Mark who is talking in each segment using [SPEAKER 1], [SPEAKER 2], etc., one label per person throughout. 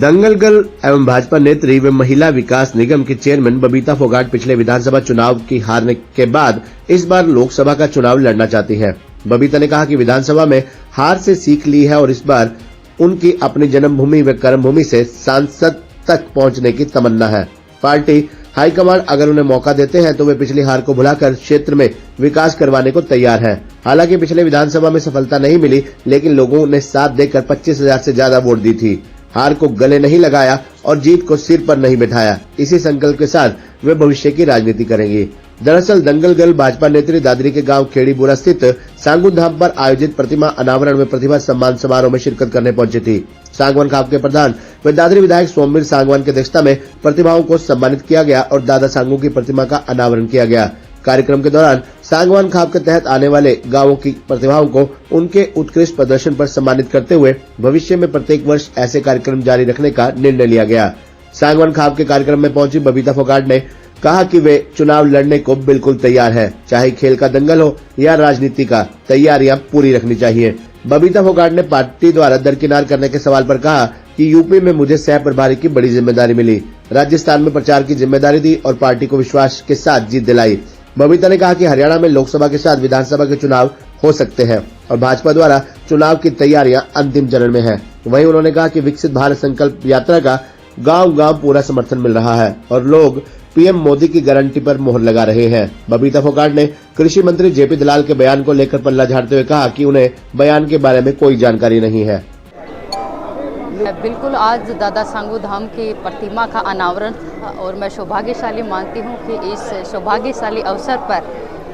[SPEAKER 1] दंगलगल एवं भाजपा नेत्री व महिला विकास निगम की चेयरमैन बबीता फोगाट पिछले विधानसभा चुनाव की हारने के बाद इस बार लोकसभा का चुनाव लड़ना चाहती हैं। बबीता ने कहा कि विधानसभा में हार से सीख ली है और इस बार उनकी अपनी जन्मभूमि व कर्मभूमि से सांसद तक पहुंचने की तमन्ना है। पार्टी हाईकमान अगर उन्हें मौका देते हैं तो वे पिछली हार को भुलाकर क्षेत्र में विकास करवाने को तैयार हैं। हालांकि पिछले विधानसभा में सफलता नहीं मिली, लेकिन लोगों ने साथ देकर 25,000 से ज्यादा वोट दी थी। हार को गले नहीं लगाया और जीत को सिर पर नहीं बिठाया। इसी संकल्प के साथ वे भविष्य की राजनीति करेंगी। दरअसल दंगलगल भाजपा नेत्री दादरी के गांव खेड़ीबुरा स्थित सांगवान धाम पर आयोजित प्रतिमा अनावरण में प्रतिभा सम्मान समारोह में शिरकत करने पहुंची थी। सांगवान खाप के प्रधान व दादरी विधायक सोमवीर सांगवान की अध्यक्षता में प्रतिभाओं को सम्मानित किया गया और दादा सांगू की प्रतिमा का अनावरण किया गया। कार्यक्रम के दौरान सांगवान खाप के तहत आने वाले गांवों की प्रतिभाओं को उनके उत्कृष्ट प्रदर्शन पर सम्मानित करते हुए भविष्य में प्रत्येक वर्ष ऐसे कार्यक्रम जारी रखने का निर्णय लिया गया। सांगवान खाप के कार्यक्रम में पहुंची बबीता फोगाट ने कहा कि वे चुनाव लड़ने को बिल्कुल तैयार है, चाहे खेल का दंगल हो या राजनीति का, तैयारियां पूरी रखनी चाहिए। बबीता फोगाट ने पार्टी द्वारा दरकिनार करने के सवाल पर कहा कि यूपी में मुझे सह प्रभारी की बड़ी जिम्मेदारी मिली, राजस्थान में प्रचार की जिम्मेदारी दी और पार्टी को विश्वास के साथ जीत दिलाई। बबीता ने कहा कि हरियाणा में लोकसभा के साथ विधानसभा के चुनाव हो सकते हैं और भाजपा द्वारा चुनाव की तैयारियां अंतिम चरण में है। वहीं उन्होंने कहा कि विकसित भारत संकल्प यात्रा का गांव-गांव पूरा समर्थन मिल रहा है और लोग पीएम मोदी की गारंटी पर मोहर लगा रहे हैं। बबीता फोगाट ने कृषि मंत्री जेपी दलाल के बयान को लेकर पल्ला झाड़ते हुए कहा कि उन्हें बयान के बारे में कोई जानकारी नहीं है।
[SPEAKER 2] बिल्कुल, आज दादा सांगू धाम की प्रतिमा का अनावरण और मैं सौभाग्यशाली मानती हूँ कि इस सौभाग्यशाली अवसर पर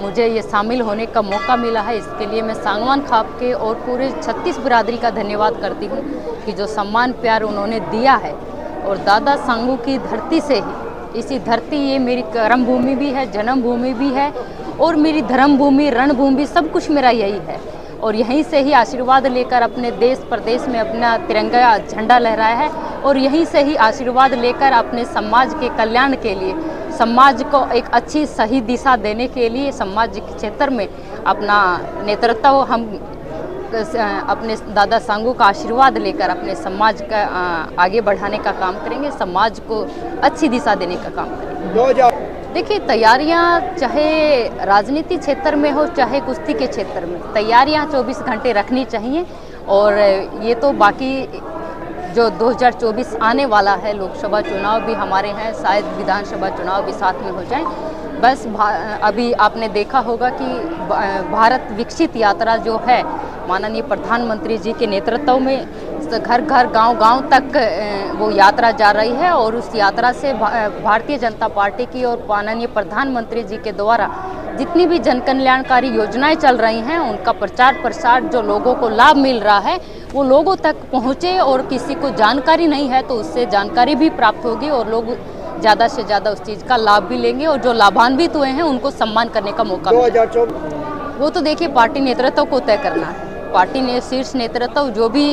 [SPEAKER 2] मुझे ये शामिल होने का मौका मिला है। इसके लिए मैं सांगवान खाप के और पूरे 36 बिरादरी का धन्यवाद करती हूँ कि जो सम्मान प्यार उन्होंने दिया है। और दादा सांगू की धरती से ही, इसी धरती, ये मेरी कर्मभूमि भी है, जन्मभूमि भी है और मेरी धर्मभूमि, रणभूमि, सब कुछ मेरा यही है। और यहीं से ही आशीर्वाद लेकर अपने देश प्रदेश में अपना तिरंगा झंडा लहराया है और यहीं से ही आशीर्वाद लेकर अपने समाज के कल्याण के लिए, समाज को एक अच्छी सही दिशा देने के लिए, समाज के क्षेत्र में अपना नेतृत्व हम अपने दादा सांगू का आशीर्वाद लेकर अपने समाज का आगे बढ़ाने का काम करेंगे, समाज को अच्छी दिशा देने का काम करेंगे। देखिए, तैयारियां चाहे राजनीति क्षेत्र में हो चाहे कुश्ती के क्षेत्र में, तैयारियां 24 घंटे रखनी चाहिए। और ये तो बाकी जो 2024 आने वाला है, लोकसभा चुनाव भी हमारे हैं, शायद विधानसभा चुनाव भी साथ में हो जाए। बस अभी आपने देखा होगा कि भारत विकसित यात्रा जो है माननीय प्रधानमंत्री जी के नेतृत्व में घर घर गांव तक वो यात्रा जा रही है और उस यात्रा से भारतीय जनता पार्टी की और माननीय प्रधानमंत्री जी के द्वारा जितनी भी जन कल्याणकारी योजनाएं चल रही हैं उनका प्रचार प्रसार जो लोगों को लाभ मिल रहा है वो लोगों तक पहुंचे। और किसी को जानकारी नहीं है तो उससे जानकारी भी प्राप्त होगी और लोग ज़्यादा से ज़्यादा उस चीज़ का लाभ भी लेंगे और जो लाभान्वित हुए हैं उनको सम्मान करने का मौका मिलेगा। वो तो देखिए पार्टी नेतृत्व को तय करना है। पार्टी ने शीर्ष नेतृत्व जो भी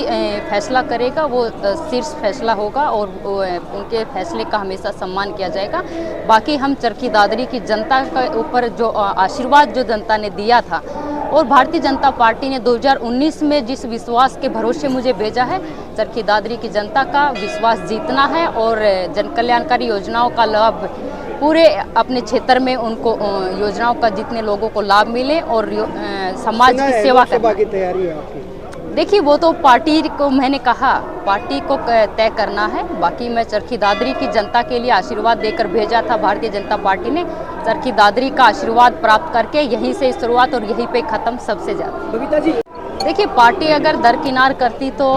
[SPEAKER 2] फैसला करेगा वो शीर्ष फैसला होगा और उनके फैसले का हमेशा सम्मान किया जाएगा। बाकी हम चरखी दादरी की जनता के ऊपर जो आशीर्वाद जो जनता ने दिया था और भारतीय जनता पार्टी ने 2019 में जिस विश्वास के भरोसे मुझे भेजा है, चरखी दादरी की जनता का विश्वास जीतना है और जन कल्याणकारी योजनाओं का लाभ पूरे अपने क्षेत्र में उनको योजनाओं का जितने लोगों को लाभ मिले और समाज की सेवा करना की तैयारी है आपकी। देखिए, वो तो पार्टी को, मैंने कहा पार्टी को तय करना है। बाकी मैं चरखी दादरी की जनता के लिए आशीर्वाद देकर भेजा था भारतीय जनता पार्टी ने। चरखी दादरी का आशीर्वाद प्राप्त करके यहीं से शुरुआत और यहीं पे खत्म सबसे ज़्यादा। बबीता जी, देखिए, पार्टी अगर दरकिनार करती तो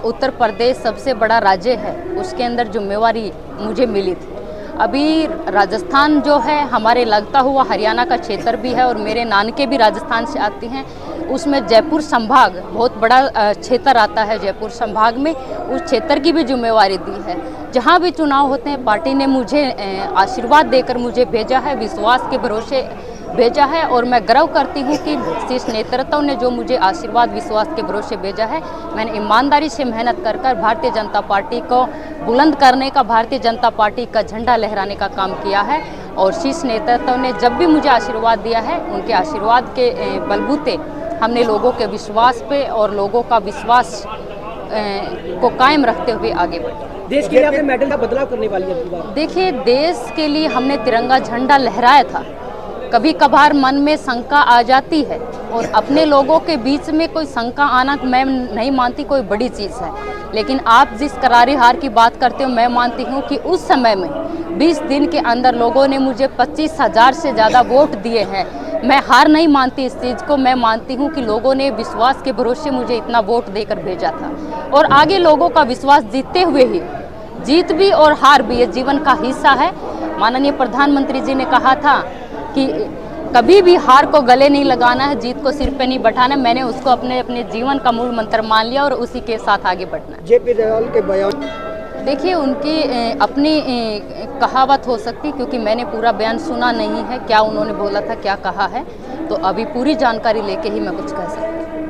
[SPEAKER 2] उत्तर प्रदेश सबसे बड़ा राज्य है, उसके अंदर जिम्मेवारी मुझे मिली थी। अभी राजस्थान जो है हमारे लगता हुआ हरियाणा का क्षेत्र भी है और मेरे नानके भी राजस्थान से आती हैं। उसमें जयपुर संभाग बहुत बड़ा क्षेत्र आता है। जयपुर संभाग में उस क्षेत्र की भी जिम्मेवारी दी है। जहाँ भी चुनाव होते हैं पार्टी ने मुझे आशीर्वाद देकर मुझे भेजा है, विश्वास के भरोसे भेजा है और मैं गर्व करती हूँ कि शीर्ष नेतृत्व ने जो मुझे आशीर्वाद विश्वास के भरोसे भेजा है, मैंने ईमानदारी से मेहनत कर भारतीय जनता पार्टी को बुलंद करने का, भारतीय जनता पार्टी का झंडा लहराने का काम किया है। और शीर्ष नेतृत्व ने जब भी मुझे आशीर्वाद दिया है उनके आशीर्वाद के बलबूते हमने लोगों के विश्वास पे और लोगों का विश्वास को कायम रखते हुए आगे बढ़े।
[SPEAKER 3] देश के लिए आपने मेडल का बदलाव करने वाली है पूरा।
[SPEAKER 2] देखिए, देश के लिए हमने तिरंगा झंडा लहराया था। कभी कभार मन में शंका आ जाती है और अपने लोगों के बीच में कोई शंका आना मैं नहीं मानती कोई बड़ी चीज़ है, लेकिन आप जिस करारी हार की बात करते हो, मैं मानती हूँ कि उस समय में 20 दिन के अंदर लोगों ने मुझे 25,000 से ज़्यादा वोट दिए हैं। मैं हार नहीं मानती इस चीज़ को। मैं मानती हूँ कि लोगों ने विश्वास के भरोसे मुझे इतना वोट देकर भेजा था और आगे लोगों का विश्वास जीतते हुए ही, जीत भी और हार भी ये जीवन का हिस्सा है। माननीय प्रधानमंत्री जी ने कहा था कि कभी भी हार को गले नहीं लगाना है, जीत को सिर पे नहीं बैठाना है। मैंने उसको अपने जीवन का मूल मंत्र मान लिया और उसी के साथ आगे बढ़ना है।
[SPEAKER 3] जेपी दयाल के बयान,
[SPEAKER 2] देखिए, उनकी अपनी कहावत हो सकती, क्योंकि मैंने पूरा बयान सुना नहीं है, क्या उन्होंने बोला था, क्या कहा है, तो अभी पूरी जानकारी लेके ही मैं कुछ कह सकती हूँ।